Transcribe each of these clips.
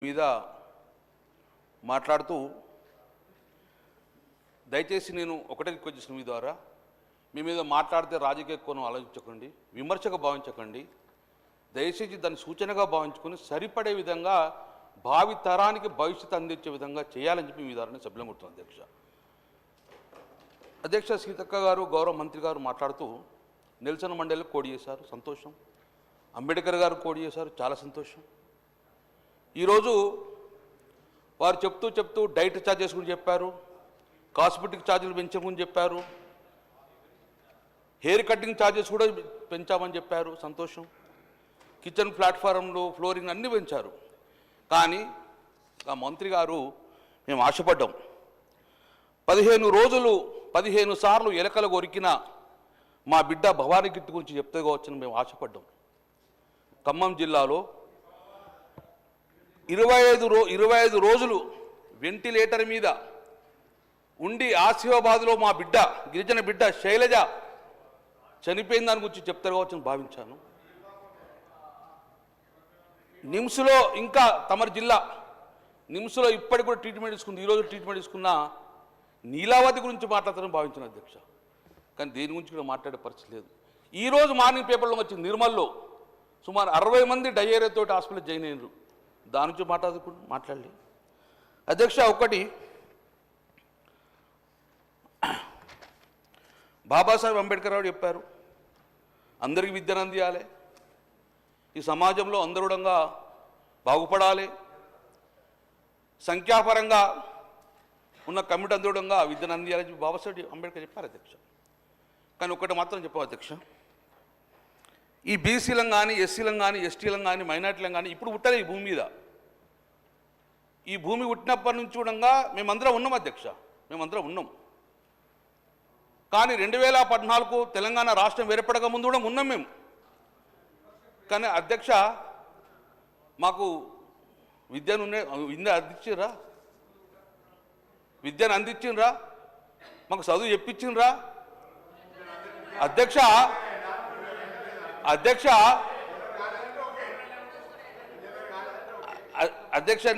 మీద మాట్లాడుతూ దయచేసి నేను ఒకటే రిక్వెస్ట్ చేసిన మీ ద్వారా మీ మీద మాట్లాడితే రాజకీయ కోణం ఆలోచించకండి, విమర్శగా భావించకండి. దయచేసి దాన్ని సూచనగా భావించుకొని సరిపడే విధంగా భావి తరానికి భవిష్యత్తు అందించే విధంగా చేయాలని చెప్పి మీ ద్వారా సభ్యులం కొడుతుంది. అధ్యక్ష సీతక్క గారు గౌరవ మంత్రి గారు మాట్లాడుతూ నెల్సన్ మండేలా కోడి చేశారు, సంతోషం. అంబేద్కర్ గారు కోడి చేశారు, చాలా సంతోషం. ఈరోజు వారు చెప్తూ డైట్ ఛార్జెస్ గురించి చెప్పారు, కాస్మెటిక్ ఛార్జీలు పెంచమని చెప్పారు, హెయిర్ కటింగ్ ఛార్జెస్ కూడా పెంచామని చెప్పారు, సంతోషం. కిచెన్ ప్లాట్ఫారంలు, ఫ్లోరింగ్ అన్నీ పెంచారు. కానీ ఆ మంత్రి గారు మేము ఆశపడ్డాం, 15 సార్లు ఎలకలు కొరికిన మా బిడ్డ భవానీ గిట్టు గురించి చెప్తే కావచ్చని మేము ఆశపడ్డాం. ఖమ్మం జిల్లాలో 25 రోజులు వెంటిలేటర్ మీద ఉండి ఆసిఫాబాద్లో మా బిడ్డ, గిరిజన బిడ్డ శైలజ చనిపోయిన దాని గురించి చెప్తారు కావచ్చని భావించాను. నిమ్స్లో ఇంకా తమరి జిల్లా నిమ్స్లో ఇప్పటికి కూడా ట్రీట్మెంట్ తీసుకుంది, ఈరోజు ట్రీట్మెంట్ తీసుకున్న నీలావతి గురించి మాట్లాడతారని భావించిన అధ్యక్ష. కానీ దేని గురించి కూడా మాట్లాడే పరిస్థితి లేదు. ఈరోజు మార్నింగ్ పేపర్లో వచ్చింది, నిర్మల్లో సుమారు 60 మంది డయేరియాతో హాస్పిటల్ జాయిన్ అయ్యారు. దాని నుంచి మాట్లాడలేదు అధ్యక్ష. ఒకటి, బాబాసాహెబ్ అంబేద్కర్ గారు చెప్పారు, అందరికీ విద్యను అందియాలి, ఈ సమాజంలో అందరుడంగా బాగుపడాలి, సంఖ్యాపరంగా ఉన్న కమిటీ అందరుడంగా విద్యను అందియాలని బాబాసాహెబ్ అంబేద్కర్ చెప్పారు అధ్యక్ష. కానీ ఒకటి మాత్రం చెప్పాం అధ్యక్ష, ఈ బీసీలను కానీ, ఎస్సీలను కానీ, ఎస్టీలను కానీ, మైనార్టీలను కానీ ఇప్పుడు పుట్టలే ఈ భూమి మీద. ఈ భూమి పుట్టినప్పటి నుంచి కూడా మేమందరం ఉన్నాం అధ్యక్ష, మేమందరం ఉన్నాం. కానీ 2014 తెలంగాణ రాష్ట్రం ఏర్పడక ముందు కూడా ఉన్నాం మేము. కానీ అధ్యక్ష మాకు విద్యను అందించిండ్రా, మాకు చదువు చెప్పించిండ్రా అధ్యక్ష.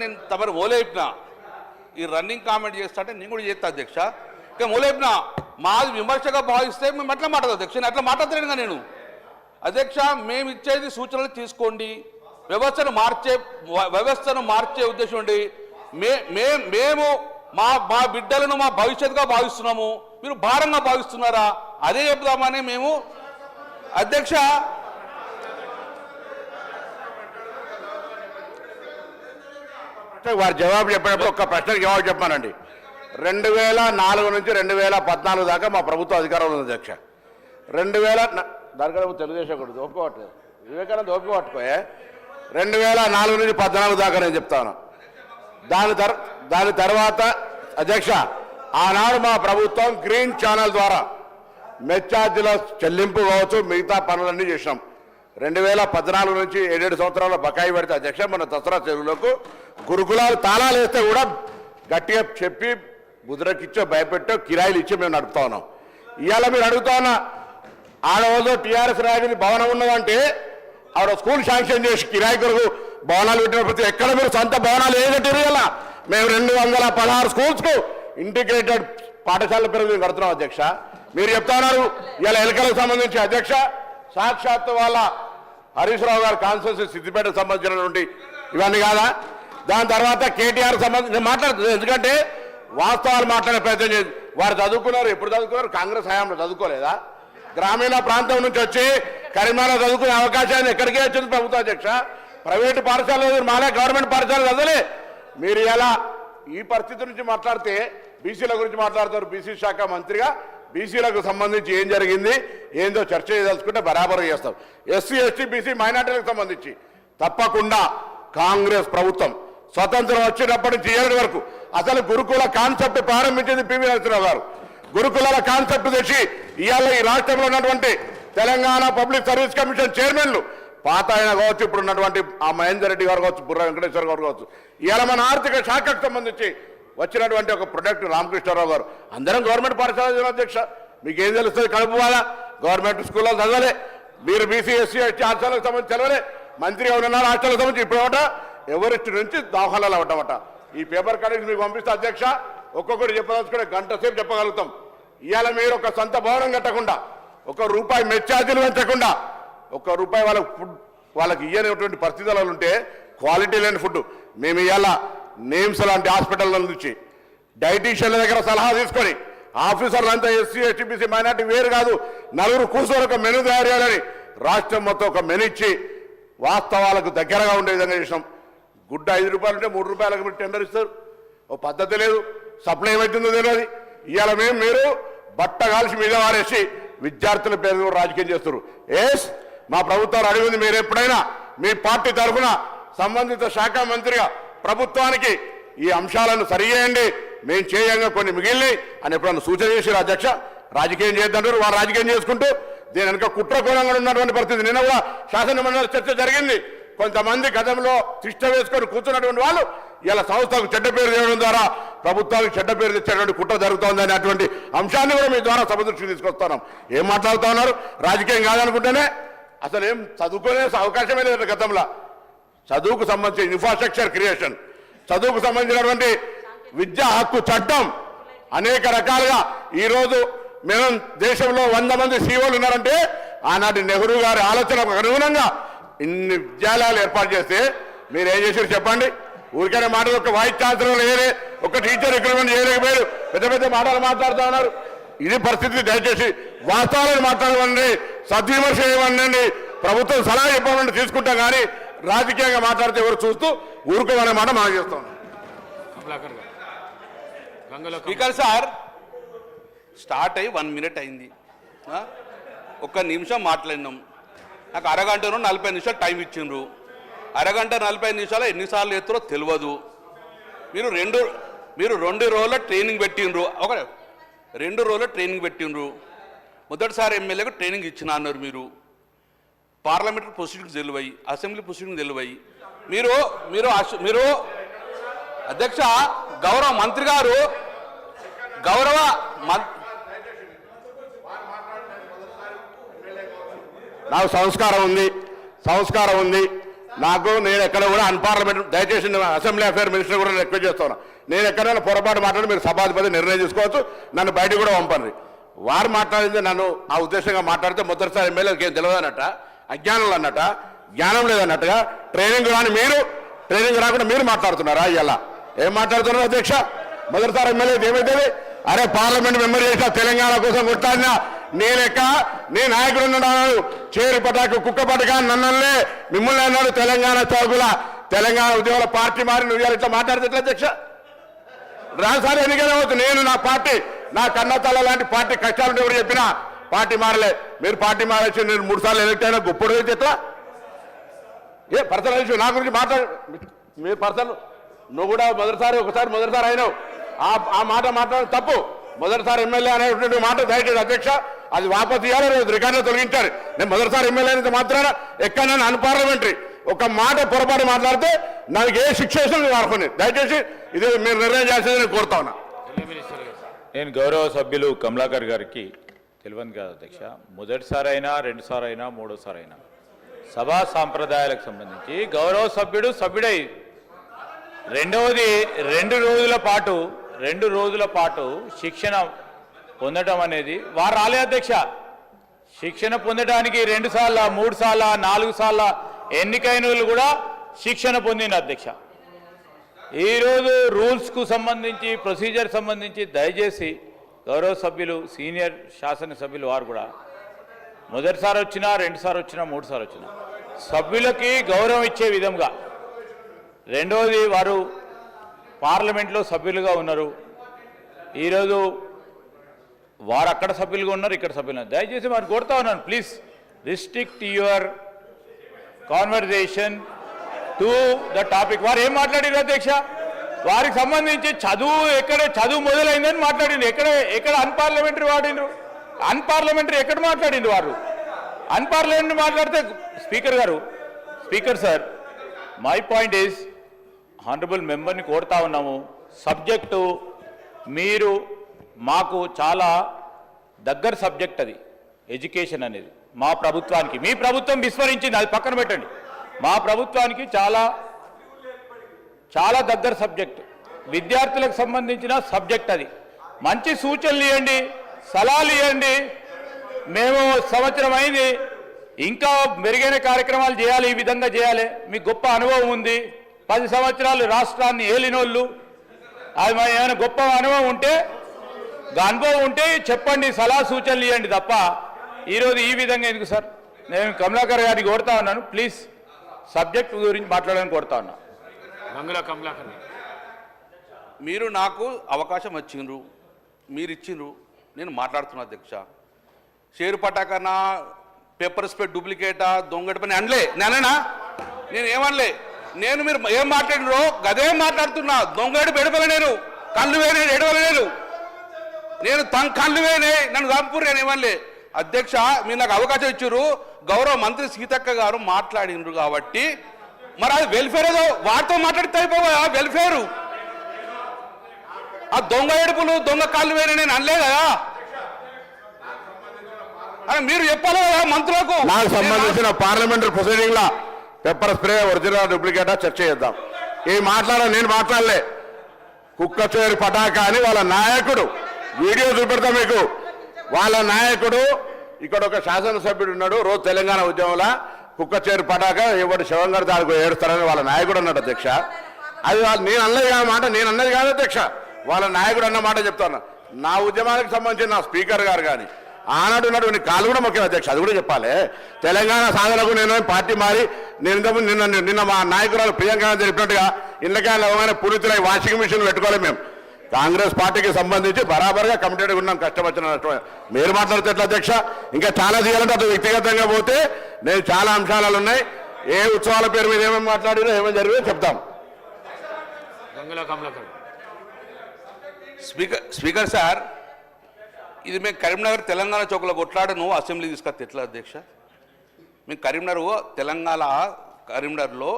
నేను తమరు ఓలేపినా ఈ రన్నింగ్ కామెంట్ చేస్తాంటే నేను కూడా చేస్తా అధ్యక్ష. ఇంకా ఓలేపినా మాది విమర్శగా భావిస్తే మేము అట్లా మాట్లాడదు అధ్యక్ష, నేను అట్లా మాట్లాడలేనుగా నేను అధ్యక్ష. మేము ఇచ్చేది సూచనలు తీసుకోండి, వ్యవస్థను మార్చే ఉద్దేశం ఉండి మేము మా బిడ్డలను మా భవిష్యత్తుగా భావిస్తున్నాము, మీరు భారంగా భావిస్తున్నారా అదే చెప్దామని మేము అధ్యక్ష. వారు జవాబు చెప్పినప్పుడు ఒక్క ప్రశ్నకు జవాబు చెప్పానండి. 2004 నుంచి 2014 దాకా మా ప్రభుత్వం అధికారంలో ఉంది అధ్యక్ష. 2000 దానికన్నా తెలుగుదేశం కూడా ఒప్పుకోవట్లేదు, వివేకానంద ఒప్పుకోవట్టుకోయే. 2004 నుంచి 2014 దాకా నేను చెప్తాను. దాని తర్వాత అధ్యక్ష ఆనాడు మా ప్రభుత్వం గ్రీన్ ఛానల్ ద్వారా మెచ్చార్జీల చెల్లింపు కావచ్చు, మిగతా పనులన్నీ చేసినాం. 2014 నుంచి 7 సంవత్సరాల బకాయి పెడితే అధ్యక్ష మన దసరా చెరువులకు గురుకులాలు తాళాలు వేస్తే కూడా గట్టిగా చెప్పి ముద్రకిచ్చో భయపెట్టో కిరాయిలు ఇచ్చి మేము నడుపుతా ఉన్నాం. ఇవాళ మీరు అడుగుతా ఉన్నా, ఆడవాళ్ళు టీఆర్ఎస్ రాజధాని భవనం ఉన్నదంటే ఆవిడ స్కూల్ శాంక్షన్ చేసి కిరాయి కొరకు భవనాలు పెట్టినప్పుడు ఎక్కడ మీరు సొంత భవనాలు ఏ కట్టారు? ఇలా మేము 216 స్కూల్స్కు ఇంటిగ్రేటెడ్ పాఠశాల పేరు మేము కడుతున్నాం అధ్యక్ష. మీరు చెప్తా ఉన్నారు ఇలా ఎన్నికలకు సంబంధించి అధ్యక్ష, సాక్షాత్తు వాళ్ళ హరీష్ రావు గారు కాన్స్టిట్యూన్సీ సిద్దిపేటకు సంబంధించినటువంటి ఇవన్నీ కాదా? దాని తర్వాత కేటీఆర్ సంబంధించి నేను మాట్లాడుతుంది, ఎందుకంటే వాస్తవాలు మాట్లాడే ప్రయత్నం చేసి వారు చదువుకున్నారు. ఎప్పుడు చదువుకున్నారు? కాంగ్రెస్ హయాంలో చదువుకోలేదా? గ్రామీణ ప్రాంతం నుంచి వచ్చి కరీంనగర్ చదువుకునే అవకాశాన్ని ఎక్కడికే వచ్చింది ప్రభుత్వ అధ్యక్ష. ప్రైవేటు పాఠశాలలో మాలే గవర్నమెంట్ పాఠశాల చదవలే. మీరు ఎలా ఈ పరిస్థితి నుంచి మాట్లాడితే బీసీల గురించి మాట్లాడతారు. బీసీ శాఖ మంత్రిగా బీసీలకు సంబంధించి ఏం జరిగింది ఏందో చర్చ చేయదలుచుకుంటే బరాబరు చేస్తాం. ఎస్సీ ఎస్టీ బీసీ మైనార్టీలకు సంబంధించి తప్పకుండా కాంగ్రెస్ ప్రభుత్వం స్వతంత్రం వచ్చినప్పటి నుంచి 7 వరకు అసలు గురుకుల కాన్సెప్ట్ ప్రారంభించింది పివి నరసింహరావు గారు. గురుకులాల కాన్సెప్ట్ తెచ్చి ఇవాళ ఈ రాష్ట్రంలో ఉన్నటువంటి తెలంగాణ పబ్లిక్ సర్వీస్ కమిషన్ చైర్మన్లు పాత ఆయన కావచ్చు, ఇప్పుడు ఉన్నటువంటి ఆ మహేందర్ రెడ్డి గారు కావచ్చు, బుర్ర వెంకటేశ్వర గారు కావచ్చు, ఇవాళ మన ఆర్థిక శాఖకు సంబంధించి వచ్చినటువంటి ఒక ప్రొడక్ట్ రామకృష్ణారావు గారు. అందరం గవర్నమెంట్ పాఠశాల అధ్యక్ష, మీకు ఏం తెలుస్తుంది? కడుపు వాళ్ళ గవర్నమెంట్ స్కూల్లో చదవలే. మీరు బీసీ ఎస్సీ ఎస్టీ హాస్టల్కి సంబంధించి చదవలే. మంత్రి ఎవరున్నారు హాస్టల్కి సంబంధించి? ఇప్పుడు ఎవరిస్ట్ నుంచి దవాఖానాలు అవ్వటమట. ఈ పేపర్ కటింగ్స్ మీకు పంపిస్తే అధ్యక్ష ఒక్కొక్కటి చెప్పదలుచుకుంటే గంట సేపు చెప్పగలుగుతాం. ఇవాళ మీరు ఒక సొంత భవనం కట్టకుండా, ₹1 మెచ్చార్జీలు పెంచకుండా, ₹1 వాళ్ళకి ఫుడ్ వాళ్ళకి ఇయ్యనటువంటి పరిస్థితులలో ఉంటే క్వాలిటీ లేని ఫుడ్ మేము ఇవాళ నేమ్స్ లాంటి హాస్పిటల్ నుంచి డైటీషియన్ల దగ్గర సలహా తీసుకొని ఆఫీసర్లంతా ఎస్సీ ఎస్టీ బీసీ మైనార్టీ వేరు కాదు, నలుగురు కూర్చొని ఒక మెనూ తయారు చేయాలని రాష్ట్రం మొత్తం ఒక మెనూ ఇచ్చి వాస్తవాలకు దగ్గరగా ఉండే విధంగా చేసినాం. గుడ్డ ₹5 ఉంటే ₹3 మీరు టెండర్ ఇస్తారు. ఓ పద్ధతి లేదు, సప్లై ఏమవుతుందో తెలియదు. ఇవాళ మీరు బట్ట కాల్చి మీద వారేసి విద్యార్థుల పేరు రాజకీయం చేస్తారు. మా ప్రభుత్వాలు అడిగింది, మీరు ఎప్పుడైనా మీ పార్టీ తరఫున సంబంధిత శాఖ మంత్రిగా ప్రభుత్వానికి ఈ అంశాలను సరిచేయండి, మేము చేయంగా కొన్ని మిగిలినాయి అని ఎప్పుడన్నా సూచన చేశారు అధ్యక్ష. రాజకీయం చేద్దంటారు, వారు రాజకీయం చేసుకుంటూ దీని వెనుక కుట్రకోణంగా ఉన్నటువంటి పరిస్థితి. నిన్న కూడా శాసనమండలి చర్చ జరిగింది. కొంతమంది గతంలో తిష్ట వేసుకొని కూర్చున్నటువంటి వాళ్ళు ఇలా సంస్థకు చెడ్డ పేరు చేయడం ద్వారా ప్రభుత్వానికి చెడ్డ పేరు తెచ్చేటువంటి కుట్ర జరుగుతోంది అనేటువంటి అంశాన్ని కూడా మీ ద్వారా సభ దృష్టికి తీసుకొస్తున్నాం. ఏం మాట్లాడుతూ ఉన్నారు? రాజకీయం కాదనుకుంటేనే అసలు ఏం చదువుకునే అవకాశమే లేదు. గతంలో చదువుకు సంబంధించిన ఇన్ఫ్రాస్ట్రక్చర్ క్రియేషన్, చదువుకు సంబంధించినటువంటి విద్యా హక్కు చట్టం అనేక రకాలుగా ఈరోజు మేము దేశంలో 100 మంది సీఓలు ఉన్నారంటే ఆనాటి నెహ్రూ గారి ఆలోచనకు అనుగుణంగా ఇన్ని విద్యాలయాలు ఏర్పాటు చేస్తే మీరు ఏం చేశారు చెప్పండి? ఊరికైనా మాటలు ఒక వైస్ ఛాన్సలర్ వేయలే, ఒక టీచర్ రిక్రూట్మెంట్ చేయలేకపోయారు, పెద్ద పెద్ద మాటలు మాట్లాడుతూ ఉన్నారు. ఇది పరిస్థితి. దయచేసి వాస్తవాలను మాట్లాడమండి, సద్విమర్శ చేయమండి, ప్రభుత్వం సలహా చెప్పమండి తీసుకుంటాం, కానీ రాజకీయంగా మాట్లాడితే ఎవరు చూస్తూ ఊరుకోమనే మాట మనం చేస్తాం. స్పీకర్ సార్, స్టార్ట్ అయ్యి 1 మినిట్ అయింది, 1 నిమిషం మాట్లాడినాం. నాకు అరగంటను 40 నిమిషాలు టైం ఇచ్చిండ్రు. అరగంట 40 నిమిషాలు ఎన్నిసార్లు ఎత్తురో తెలియదు. మీరు 2 రోజుల ట్రైనింగ్ పెట్టిండ్రు, 2 రోజుల ట్రైనింగ్ పెట్టిండ్రు. మొదటిసారి ఎమ్మెల్యేకు ట్రైనింగ్ ఇచ్చిన అన్నారు. మీరు పార్లమెంటరీ ప్రొసీడింగ్స్ తెలివయి, అసెంబ్లీ ప్రొసీడింగ్ తెలివయి, మీరు మీరు అధ్యక్ష గౌరవ మంత్రి గారు నాకు సంస్కారం ఉంది నాకు. నేను ఎక్కడ కూడా అన్పార్లమెంటరీ, దయచేసి అసెంబ్లీ అఫేర్ మినిస్టర్ కూడా రిక్వెస్ట్ చేస్తాను, నేను ఎక్కడైనా పొరపాటు మాట్లాడి మీరు సభాధిపతి నిర్ణయం తీసుకోవచ్చు, నన్ను బయటకు కూడా పంపండి. వారు మాట్లాడింది నన్ను ఆ ఉద్దేశంగా మాట్లాడితే మొదటిసారి ఎమ్మెల్యేకి ఏం తెలియదు అన్నట్ట, అజ్ఞానం అన్నట్ట, జ్ఞానం లేదన్నట్టుగా ట్రైనింగ్ రాని మీరు, ట్రైనింగ్ రాకుండా మీరు మాట్లాడుతున్నారా? ఇలా ఏం మాట్లాడుతున్నారు అధ్యక్ష? మొదటిసారి ఎమ్మెల్యేకి ఏమైతుంది? అరే పార్లమెంట్ మెంబర్ చేసిన తెలంగాణ కోసం కొట్టాడినా నీ నాయకుడు ఉన్నాడు, చేరు పటాకు కుక్క పటక నన్నలే మిమ్మల్ని అన్నాడు తెలంగాణ చౌకుల తెలంగాణ ఉద్యోగుల పార్టీ మారి నువ్వు ఇట్లా మాట్లాడితే ఎట్లా అధ్యక్ష? రాసారి ఎన్నికలు అవుతుంది. నేను నా పార్టీ, నా కన్నతల్ల లాంటి పార్టీ కష్టాలు ఎవరు చెప్పినా పార్టీ మారలే. మీరు పార్టీ మారేసి నేను 3 సార్లు ఎలక్ట్ అయినా గొప్పడు అయితే ఎట్లా? పర్సనల్ ఇష్యూ నా గురించి మాట్లాడు. మీరు పర్సనల్, నువ్వు కూడా మొదటిసారి అయినావు. ఆ మాట మాట్లాడడం తప్పు. మొదటిసారి ఎమ్మెల్యే అనేటువంటి మాట దయచేసి అధ్యక్ష అది వాపసు ఇవ్వాలి, రికార్డులో తొలగించారు. నేను మొదటిసారి ఎమ్మెల్యే అనేది మాత్రాన ఎక్కడైనా అన్పార్లమెంటరీ ఒక మాట పొరపాటు మాట్లాడితే నాకు ఏ శిక్ష వాడుకుని దయచేసి ఇది మీరు నిర్ణయం చేసేది నేను కోరుతా ఉన్నా. నేను గౌరవ సభ్యులు కమలాకర్ గారికి తెలియదు కదా అధ్యక్ష, మొదటిసారి అయినా 2 సార్లు అయినా 3వ సారి అయినా సభా సాంప్రదాయాలకు సంబంధించి గౌరవ సభ్యుడై రెండవది 2 రోజుల పాటు శిక్షణ పొందడం అనేది వారు రాలే అధ్యక్ష. శిక్షణ పొందడానికి 2 సార్లు 3 సార్లు 4 సార్లు ఎన్నికైన వాళ్ళు కూడా శిక్షణ పొందిన అధ్యక్ష. ఈరోజు రూల్స్కు సంబంధించి ప్రొసీజర్ సంబంధించి దయచేసి గౌరవ సభ్యులు సీనియర్ శాసనసభ్యులు వారు కూడా మొదటిసారి వచ్చినా 2 సార్లు వచ్చినా 3 సార్లు వచ్చినా సభ్యులకి గౌరవం ఇచ్చే విధంగా, రెండవది వారు పార్లమెంట్లో సభ్యులుగా ఉన్నారు, ఈరోజు వారు అక్కడ సభ్యులుగా ఉన్నారు, ఇక్కడ సభ్యులు. దయచేసి వారు కోరుతా ఉన్నాను, please restrict your conversation to the topic. వారు ఏం మాట్లాడారు అధ్యక్ష? వారికి సంబంధించి చదువు మొదలైందని మాట్లాడింది. ఎక్కడ అన్పార్లమెంటరీ వాడిండ్రు? అన్పార్లమెంటరీ ఎక్కడ మాట్లాడింది వారు? అన్పార్లమెంటరీ మాట్లాడితే speaker sir, my point is honourable మెంబర్ని కోరుతా ఉన్నాము, సబ్జెక్టు మీరు మాకు చాలా దగ్గర సబ్జెక్ట్ అది ఎడ్యుకేషన్ అనేది మా ప్రభుత్వానికి. మీ ప్రభుత్వం విస్మరించింది, అది పక్కన పెట్టండి. మా ప్రభుత్వానికి చాలా చాలా దగ్గర సబ్జెక్టు, విద్యార్థులకు సంబంధించిన సబ్జెక్ట్. అది మంచి సూచనలు ఇవ్వండి, సలహాలు ఇవ్వండి. మేము సంవత్సరం అయింది, ఇంకా మెరుగైన కార్యక్రమాలు చేయాలి, ఈ విధంగా చేయాలి. మీకు గొప్ప అనుభవం ఉంది, 10 సంవత్సరాలు రాష్ట్రాన్ని ఏలినోళ్ళు. అది ఏమైనా గొప్ప అనుభవం ఉంటే చెప్పండి, సలహా సూచనలు ఇవ్వండి తప్ప ఈరోజు ఈ విధంగా ఎందుకు సార్? నేను కమలాకర్ గారికి కోరుతా ఉన్నాను, ప్లీజ్ సబ్జెక్ట్ గురించి మాట్లాడాలని కోరుతా ఉన్నా. కమలాకర్ మీరు నాకు అవకాశం ఇచ్చిండ్రు, మీరు ఇచ్చిండ్రు, నేను మాట్లాడుతున్నా అధ్యక్ష. షేరు పటాకన్నా, పేపర్ స్ప్రెడ్ డూప్లికేటా, దొంగటి పని అనలే. నేనేనా? నేను ఏమనలే. నేను మీరు ఏం మాట్లాడినరో గదే మాట్లాడుతున్నా. దొంగడి బెడపల నేను, కళ్ళు వేనే ఎడవల నేను కళ్ళు వేనే, నన్ను చంపురు, నేను ఏమనలే. అధ్యక్ష, మీరు నాకు అవకాశం ఇచ్చారు, గౌరవ మంత్రి సీతక్క గారు మాట్లాడినరు కాబట్టి మరి అది వెల్ఫేర్ ఏదో వాటితో మాట్లాడితే అయిపోవా? వెల్ఫేరు ఆ దొంగ ఏడుపులు, దొంగ కాళ్ళు వేరే నేను అనలే కదా. అని మీరు చెప్పాలి కదా మంత్రులకు. నాకు సంబంధించిన పార్లమెంటరీ ప్రొసీడింగ్ లా పెప్పర్ స్ప్రే ఒరిజినల్ డూప్లికేటా చర్చ చేద్దాం. ఈ నేను మాట్లాడలే. కుక్క చేరు పటాకా అని వాళ్ళ నాయకుడు వీడియో చూపెడతా మీకు. వాళ్ళ నాయకుడు ఇక్కడ ఒక శాసనసభ్యుడు ఉన్నాడు, రోజు తెలంగాణ ఉద్యమంలో కుక్క చేరు పటాకా ఎవడు శివంగారు దానికి ఏడుస్తారని వాళ్ళ నాయకుడు అన్నాడు అధ్యక్ష. అది నేను అన్నది కాదు మాట, నేను అన్నది కాదు అధ్యక్ష, వాళ్ళ నాయకుడు అన్న మాట చెప్తాను. నా ఉద్యమానికి సంబంధించిన నా స్పీకర్ గారు కానీ ఆనాడు ఉన్నటువంటి కాలు కూడా ముఖ్యం అధ్యక్ష, అది కూడా చెప్పాలి. తెలంగాణ సాధనకు నేను పార్టీ మారి నిన్న మా నాయకురాలు ప్రియాంక చెప్పినట్టుగా ఇళ్ళకాయలు అవగానే పూర్తిలో వాషింగ్ మిషన్ పెట్టుకోవాలి. మేము కాంగ్రెస్ పార్టీకి సంబంధించి బరాబర్గా కమిటెడ్గా ఉన్నాం, కష్టపడిన మీరు మాట్లాడితే ఎట్లా అధ్యక్ష? ఇంకా చాలా చేయాలంటే అటు వ్యక్తిగతంగా పోతే నేను చాలా అంశాలు ఉన్నాయి. ఏ ఉత్సవాల పేరు మీద ఏమేమి మాట్లాడినా ఏమేమి జరిగిందో చెప్తాం. స్పీకర్ సార్, ఇది మేము కరీంనగర్ తెలంగాణ చౌకలో కొట్లాడను అసెంబ్లీ తీసుకొస్తే ఎట్లా అధ్యక్ష? మేము కరీంనగర్లో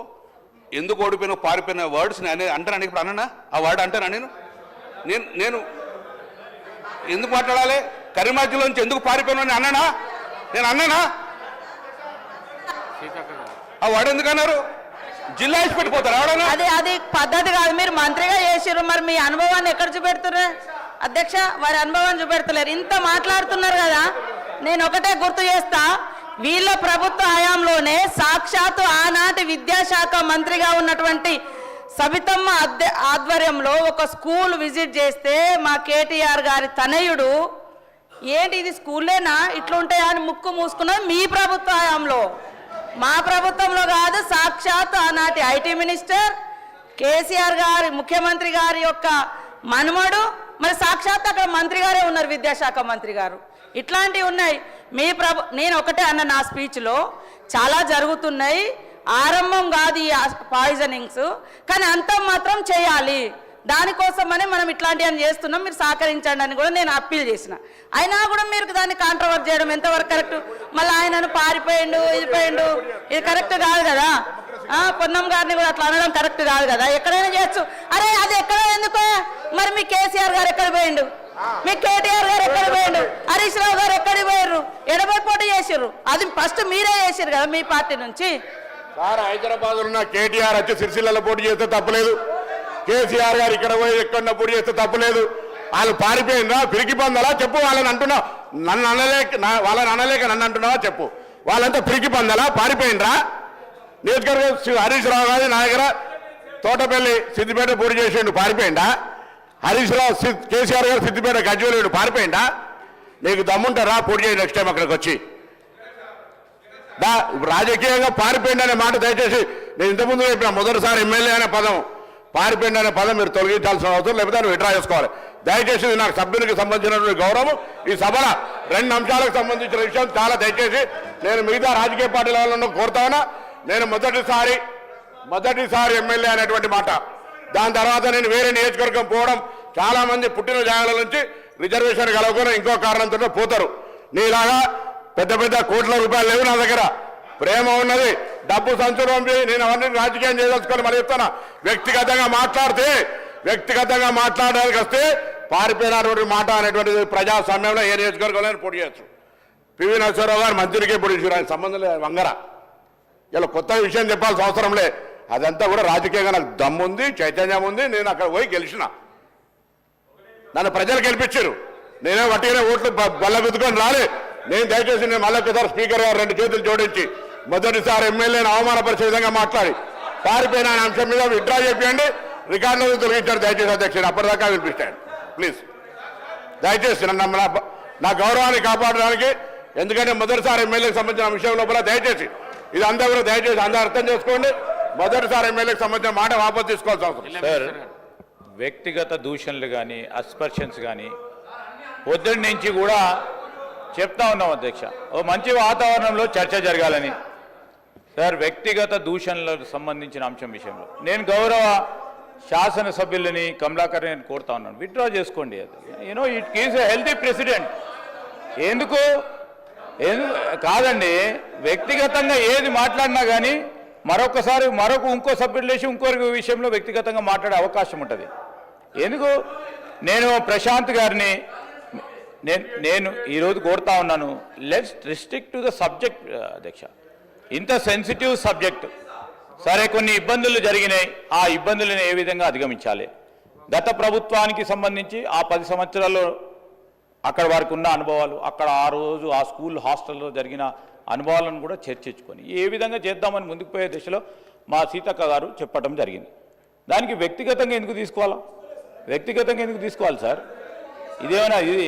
ఎందుకు ఓడిపోయినా పారిపోయిన వర్డ్స్ అంటాను. ఇప్పుడు అన్నా ఆ వర్డ్ అంటానా? నేను ఎందుకు మాట్లాడాలి? కరీంనగర్లోంచి ఎందుకు పారిపోయినా అన్నానా? నేను అన్నానా? ఆ వర్డ్ ఎందుకు అన్నారు? జిల్లా ఇచ్చి పెట్టిపోతారు ఎవడన్నా? అది పద్ధతి కాదు. మీరు మంత్రిగా చేసిర్రు, మరి మీ అనుభవాన్ని ఎక్కడ చూపెడుతున్నారు అధ్యక్ష? వారి అనుభవాన్ని చూపెడతలేరు. ఇంత మాట్లాడుతున్నారు కదా. నేను ఒకటే గుర్తు చేస్తా, వీళ్ళ ప్రభుత్వ హయాంలోనే సాక్షాత్తు ఆనాటి విద్యాశాఖ మంత్రిగా ఉన్నటువంటి సబితమ్మ ఆధ్వర్యంలో ఒక స్కూల్ విజిట్ చేస్తే మా కేటీఆర్ గారి తనయుడు ఏంటి ఇది స్కూల్లేనా ఇట్లుంటాయా అని ముక్కు మూసుకున్నది మీ ప్రభుత్వ హయాంలో, మా ప్రభుత్వంలో కాదు. సాక్షాత్ ఆనాటి ఐటీ మినిస్టర్ కేసీఆర్ గారి, ముఖ్యమంత్రి గారి యొక్క మనుమడు, మరి సాక్షాత్ అక్కడ మంత్రి గారే ఉన్నారు, విద్యాశాఖ మంత్రి గారు. ఇట్లాంటివి ఉన్నాయి. నేను ఒకటే అన్న నా స్పీచ్లో, చాలా జరుగుతున్నాయి, ఆరంభం కాదు ఈ పాయిజనింగ్స్, కానీ అంతం మాత్రం చేయాలి. దానికోసమని మనం ఇట్లాంటివన్నీ చేస్తున్నాం, మీరు సహకరించండి అని కూడా నేను అప్పీల్ చేసిన. అయినా కూడా మీరు దాన్ని కాంట్రవర్ట్ చేయడం ఎంతవరకు కరెక్ట్? మళ్ళీ ఆయనను పారిపోయిండు, ఇది పోయిండు, ఇది కరెక్ట్ కాదు కదా. పొన్నం గారిని కూడా అట్లా అనడం కరెక్ట్ కాదు కదా. ఎక్కడైనా చేయొచ్చు. అరే అది ఎక్కడ ఎందుకో? మరి మీ కేసీఆర్ గారు ఎక్కడ పోయిండు? మీ కేటీఆర్ గారు ఎక్కడ పోయిండు? హరీష్ రావు గారు ఎక్కడికి పోయారు? ఎడబై పోటీ చేసిర్రు. అది ఫస్ట్ మీరే చేసిర్రు కదా మీ పార్టీ నుంచి. సార్, హైదరాబాద్ ఉన్న కేటీఆర్ వచ్చి సిరిసిల్లలో పోటీ చేస్తే తప్పలేదు. కేసీఆర్ గారు ఇక్కడ పోయి ఎక్కడ పోటీ చేస్తే తప్పలేదు. వాళ్ళు పారిపోయిందా, పిరికి పొందాలా చెప్పు. వాళ్ళని అంటున్నావు, వాళ్ళని అనలేక నన్ను అంటున్నావా చెప్పు. వాళ్ళంతా పిరికి పొందాలా, పారిపోయిండ్రా? నియోజకవర్గం హరీష్ రావు గారి నా దగ్గర తోటపల్లి సిద్దిపేట పోటీ చేసిండు, పారిపోయిందా? హరీష్ రావు కేసీఆర్ గారు సిద్దిపేట గజ్వేలు పారిపోయిందా? నీకు దమ్ముంటారా పోటీ చేయండి నెక్స్ట్ టైం అక్కడికి వచ్చి. రాజకీయంగా పారిపోయింది అనే మాట దయచేసి, నేను ఇంతకుముందు చెప్పిన మొదటిసారి ఎమ్మెల్యే అనే పదం, పారిపోయింది అనే పదం మీరు తొలగించాల్సిన అవసరం, లేకపోతే నువ్వు విడ్రా చేసుకోవాలి. దయచేసి నాకు సభ్యునికి సంబంధించినటువంటి గౌరవం, ఈ సభల 2 అంశాలకు సంబంధించిన విషయం చాలా దయచేసి నేను మిగతా రాజకీయ పార్టీల వాళ్ళను కోరుతా ఉన్నా. నేను మొదటిసారి ఎమ్మెల్యే అనేటువంటి మాట, దాని తర్వాత నేను వేరే నియోజకవర్గం పోవడం, చాలా మంది పుట్టిన జాగాల నుంచి రిజర్వేషన్ కలవకుండా ఇంకో కారణంతో పోతారు. నీలాగా పెద్ద కోట్ల రూపాయలు లేవు నా దగ్గర, ప్రేమ ఉన్నది, డబ్బు సంచులు నేను అవన్నీ రాజకీయం చేయదలుచుకొని మరి చెప్తాను. వ్యక్తిగతంగా మాట్లాడడానికి వస్తే పారిపోయినటువంటి మాట అనేటువంటిది ప్రజాస్వామ్యంలో ఏ నియోజకవర్గంలో పోటీ చేయొచ్చు. పివి నరసింహారావు గారు మంత్రికే పోటీ చేశారు, ఆయన సంబంధం లేదు. వంగర ఇలా కొత్త విషయం చెప్పాల్సిన అవసరం లే. అదంతా కూడా రాజకీయంగా నాకు దమ్ముంది, చైతన్యం ఉంది. నేను అక్కడ పోయి గెలిచిన, నన్ను ప్రజలు గెలిపించారు. నేనే వట్టిగానే ఓట్లు బల్ల గుద్దుకొని రాలే. నేను దయచేసి నేను మళ్ళీ ఒకసారి స్పీకర్ గారు 2 చేతులు జోడించి మొదటిసారి ఎమ్మెల్యేని అవమానపరిచే విధంగా మాట్లాడి పారిపోయిన అంశం మీద విత్డ్రా చేయండి, రికార్డులో తొలగించారు దయచేసి అధ్యక్షుడు. అప్పటిదాకా వినిపిస్తాను ప్లీజ్. దయచేసి నా గౌరవాన్ని కాపాడడానికి, ఎందుకంటే మొదటిసారి ఎమ్మెల్యేకి సంబంధించిన విషయం లోపల దయచేసి ఇది అందరూ కూడా దయచేసి అందరూ అర్థం చేసుకోండి. మొదటిసారి ఎమ్మెల్యేకి సంబంధించిన మాట వాపసు తీసుకోవాల్సి అవసరం. సార్, వ్యక్తిగత దూషణలు కానీ అస్పర్షన్స్ కానీ పొద్దున్న నుంచి కూడా చెప్తా ఉన్నాం అధ్యక్ష. ఓ మంచి వాతావరణంలో చర్చ జరగాలని. సార్, వ్యక్తిగత దూషణలకు సంబంధించిన అంశం విషయంలో నేను గౌరవ శాసనసభ్యులని కమలాకర్ నేను కోరుతా ఉన్నాను, విత్డ్రా చేసుకోండి. అది you know it is a healthy president. ఎందుకు కాదండి, వ్యక్తిగతంగా ఏది మాట్లాడినా కానీ మరొకసారి ఇంకో సభ్యులు లేచి ఇంకొక విషయంలో వ్యక్తిగతంగా మాట్లాడే అవకాశం ఉంటుంది. ఎందుకు నేను ప్రశాంత్ గారిని నేను ఈరోజు కోరుతా ఉన్నాను, let's restrict to the subject అధ్యక్ష. ఇంత సెన్సిటివ్ సబ్జెక్ట్, సరే కొన్ని ఇబ్బందులు జరిగినాయి, ఆ ఇబ్బందులను ఏ విధంగా అధిగమించాలి, గత ప్రభుత్వానికి సంబంధించి ఆ 10 సంవత్సరాల్లో అక్కడ వారికి ఉన్న అనుభవాలు, అక్కడ ఆ రోజు ఆ స్కూల్ హాస్టల్లో జరిగిన అనుభవాలను కూడా చర్చించుకొని ఏ విధంగా చేద్దామని ముందుకు పోయే దిశలో మా సీతక్క గారు చెప్పడం జరిగింది. దానికి వ్యక్తిగతంగా ఎందుకు తీసుకోవాలా? వ్యక్తిగతంగా ఎందుకు తీసుకోవాలి సార్? ఇదేమైనా ఇది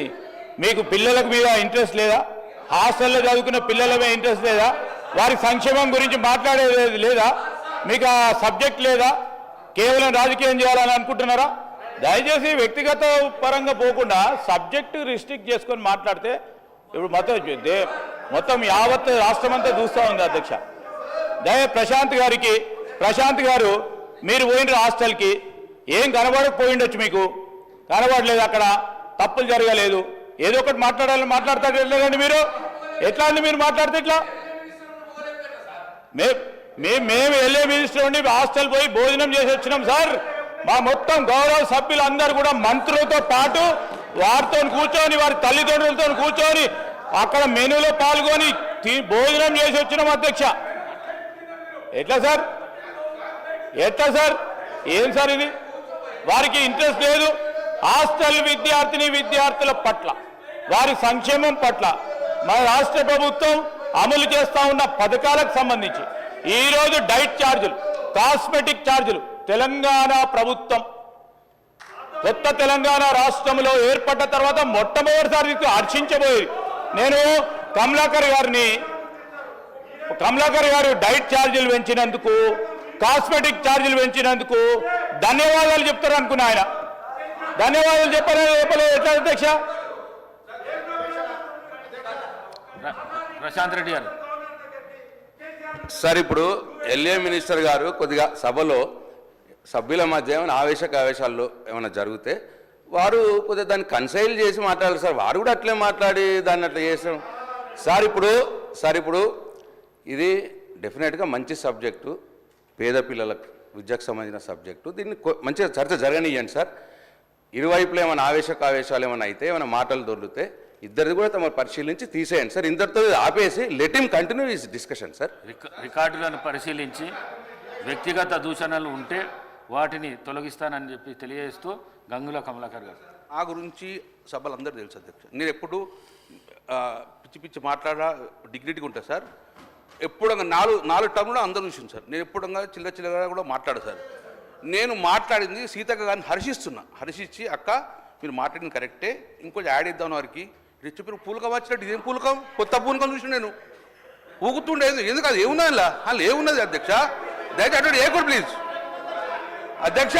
మీకు పిల్లలకు మీద ఇంట్రెస్ట్ లేదా? హాస్టల్లో చదువుకున్న పిల్లల మీద ఇంట్రెస్ట్ లేదా? వారి సంక్షేమం గురించి మాట్లాడేది లేదా? మీకు ఆ సబ్జెక్ట్ లేదా? కేవలం రాజకీయం చేయాలని అనుకుంటున్నారా? దయచేసి వ్యక్తిగత పరంగా పోకుండా సబ్జెక్టు రిస్ట్రిక్ట్ చేసుకొని మాట్లాడితే ఇప్పుడు మొత్తం యావత్ రాష్ట్రం అంతా చూస్తూ ఉంది అధ్యక్ష. ప్రశాంత్ గారు మీరు పోయిన హాస్టల్కి ఏం కనబడకపోయిండొచ్చు, మీకు కనబడలేదు, అక్కడ తప్పులు జరగలేదు, ఏదో ఒకటి మాట్లాడాలని మాట్లాడతాడు లేదండి మీరు. ఎట్లా అండి మీరు మాట్లాడితే ఎట్లా? మేము వెళ్ళే మినిస్టర్ ఉండి హాస్టల్ పోయి భోజనం చేసి వచ్చినాం సార్. మా మొత్తం గౌరవ సభ్యులందరూ కూడా మంత్రులతో పాటు వారితో కూర్చొని, వారి తల్లిదండ్రులతో కూర్చొని అక్కడ మెనూలో పాల్గొని భోజనం చేసి వచ్చినాం అధ్యక్ష. ఎట్లా సార్? ఏం సార్ ఇది? వారికి ఇంట్రెస్ట్ లేదు హాస్టల్ విద్యార్థుల పట్ల, వారి సంక్షేమం పట్ల, మన రాష్ట్ర ప్రభుత్వం అమలు చేస్తా ఉన్న పథకాలకు సంబంధించి ఈరోజు డైట్ ఛార్జీలు, కాస్మెటిక్ ఛార్జీలు తెలంగాణ ప్రభుత్వం కొత్త తెలంగాణ రాష్ట్రంలో ఏర్పడ్డ తర్వాత మొట్టమొదటిసారి హర్షించబోయేది. నేను కమలాకర్ గారు డైట్ ఛార్జీలు పెంచినందుకు, కాస్మెటిక్ ఛార్జీలు పెంచినందుకు ధన్యవాదాలు చెప్తారు అనుకున్నా. ఆయన ధన్యవాదాలు చెప్పలేదు. ఎట్లా అధ్యక్ష? ప్రశాంత్ రెడ్డి గారు సార్, ఇప్పుడు ఎల్ఏ మినిస్టర్ గారు కొద్దిగా సభలో సభ్యుల మధ్య ఏమైనా ఆవేశాల్లో ఏమైనా జరిగితే వారు కొద్దిగా దాన్ని కన్సైల్ చేసి మాట్లాడాలి సార్. వారు కూడా అట్లే మాట్లాడి దాన్ని అట్లా చేసాం సార్. ఇప్పుడు ఇది డెఫినెట్గా మంచి సబ్జెక్టు, పేద పిల్లలకు విద్యకు సంబంధించిన సబ్జెక్టు. దీన్ని మంచిగా చర్చ జరగనియండి సార్. ఇరువైపులో ఏమైనా ఆవేశాలు ఏమైనా అయితే, ఏమైనా మాటలు దొరికితే ఇద్దరిది కూడా తమ పరిశీలించి తీసేయండి సార్. ఇందరితో ఆపేసి let him continue his discussion sir. రికార్డులను పరిశీలించి వ్యక్తిగత దూషణలు ఉంటే వాటిని తొలగిస్తానని చెప్పి తెలియజేస్తూ గంగుల కమలాకర్ గారు. ఆ గురించి సభలు అందరూ తెలుసు అధ్యక్ష. నేను ఎప్పుడు పిచ్చి మాట్లాడా డిగ్నిటీగా ఉంటాను సార్. ఎప్పుడు నాలుగు టర్మ్లో అందరూ చూసింది సార్. నేను ఎప్పుడు చిల్లగా కూడా మాట్లాడు సార్. నేను మాట్లాడింది సీతక్క గారిని హర్షించి అక్క మీరు మాట్లాడింది కరెక్టే, ఇంకొంచెం యాడ్ ఇద్దాం వారికి చెప్పి పూలకం వచ్చినట్టు ఇదేం పూలకం, కొత్త పూలకం చూసి నేను ఊగుతుండేది. ఎందుకు అది ఏమున్నది? అలా ఏమున్నది అధ్యక్ష? దయచేసి అటు ఏ కూడా ప్లీజ్ అధ్యక్ష.